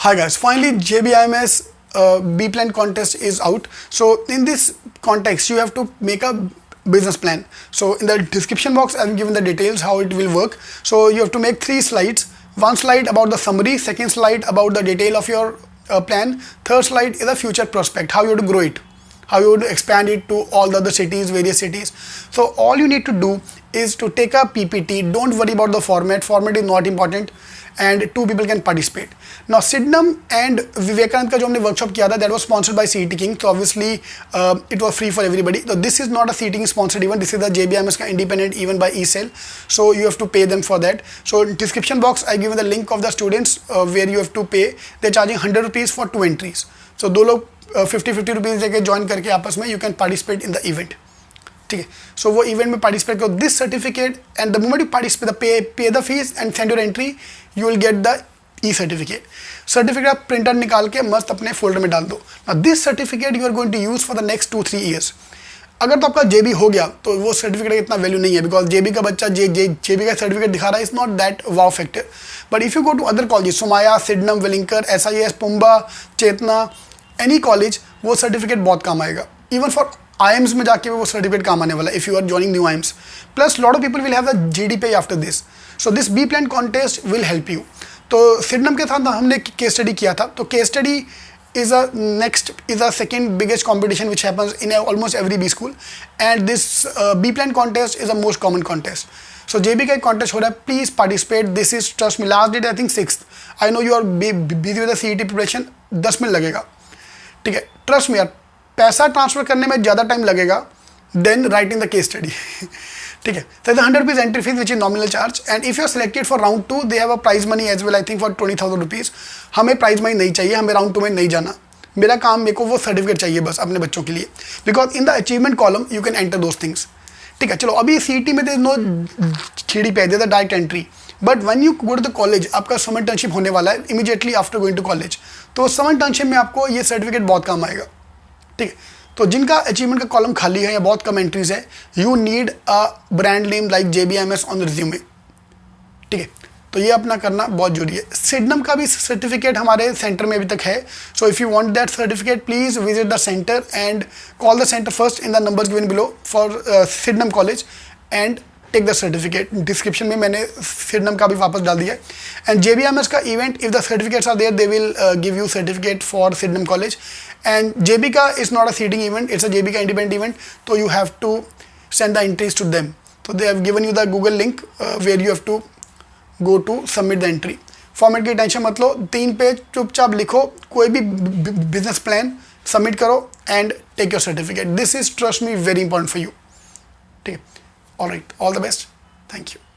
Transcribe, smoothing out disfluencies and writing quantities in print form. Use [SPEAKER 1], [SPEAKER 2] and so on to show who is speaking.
[SPEAKER 1] Hi guys, finally JBIMS B-Plan contest is out. So in this context, you have to make a business plan. So in the description box, I've given the details how it will work. So you have to make 3 slides. One slide about the summary, second slide about the detail of your plan, third slide is a future prospect, how you have to grow it, how you would expand it to all the other cities, various cities. So all you need to do is to take a PPT. Don't worry about the format. Format is not important, and 2 people can participate. Now Sidnam and Vivekanand का जो हमने workshop किया था, that was sponsored by CET King. So obviously it was free for everybody. So this is not a CET King sponsored event. This is the JBIMS का independent event by eCell. So you have to pay them for that. So in description box I given the link of the students where you have to pay. They're charging 100 rupees for 2 entries. So दो लोग 50 rupees लेके join करके आपस में you can participate in the event. ठीक है. So वो event में पार्टिसिपेट करो. This certificate and the moment you participate pay the fees and send your entry, you will get the e certificate. Certificate आप printer निकाल के मस्त अपने फोल्डर में डाल दो. Now this certificate you are going to use for the next 2-3 years. अगर तो आपका जेबी हो गया तो वो सर्टिफिकेट इतना वैल्यू नहीं है, बिकॉज जेबी का बच्चा जेबी का सर्टिफिकेट दिखा रहा है, is not that wow factor. But if you go to other college, Somaiya, Sydenham, Welingkar, SIS, पुम्बा, चेतना, एनी कॉलेज, वो सर्टिफिकेट बहुत काम आएगा. इवन फॉर IIMs में जाके वो सर्टिफिकेट काम आने वाला है if you are joining new IIMs. Plus lot of people will have the GD after this. So this B plan contest will help you. तो सिडनम के साथ हमने केस स्टडी किया था. तो case study is a second biggest competition which happens in almost every B school, and this B plan contest is the most common contest. So JB का एक contest हो रहा है, please participate. This is, trust me, last date I think 6th. I know you are busy with the CET preparation. 10 minute लगेगा. ठीक है, trust me यार, पैसा ट्रांसफर करने में ज़्यादा टाइम लगेगा then writing the case study. ठीक है. So the 100 rupees entry fees which is nominal charge, and if you are selected for round 2 they have a prize money as well, I think for 20,000 rupees. हमें prize money नहीं चाहिए, हमें round 2 में नहीं जाना. मेरा काम, मेरे को वो सर्टिफिकेट चाहिए बस अपने बच्चों के लिए, because in the achievement column you can enter those things. ठीक है. चलो अभी CET में नो GD पे, the direct entry. But one you go to the college, आपका समर इंटर्नशिप होने वाला है immediately after going to college. तो समर इंटर्नशिप में आपको ये सर्टिफिकेट बहुत काम आएगा. ठीक है. तो जिनका अचीवमेंट का कॉलम खाली है या बहुत कम एंट्रीज है, you need a brand name like JBIMS on resume. ठीक है. तो ये अपना करना बहुत जरूरी है. सिडनम का भी सर्टिफिकेट हमारे सेंटर में अभी तक है. So if you want that certificate, please visit the centre and call the centre first in the numbers given below for Sydenham college and take the certificate. Description में मैंने सिडनम का भी वापस डाल दिया है. एंड JBIMS का event, if the certificates are there, they will give you certificate for Sydenham college. And JB का is not a seating event, it's a JB का इंडिपेंडेंट इवेंट. तो you have to send the entries to them. तो they have given you the Google link where you have to go to submit the entry. Format की tension मत लो, 3 page चुपचाप लिखो, कोई भी बिजनेस प्लान सबमिट करो and take your certificate. This is, trust me, very important for you. ठीक है. All right, all the best. Thank you.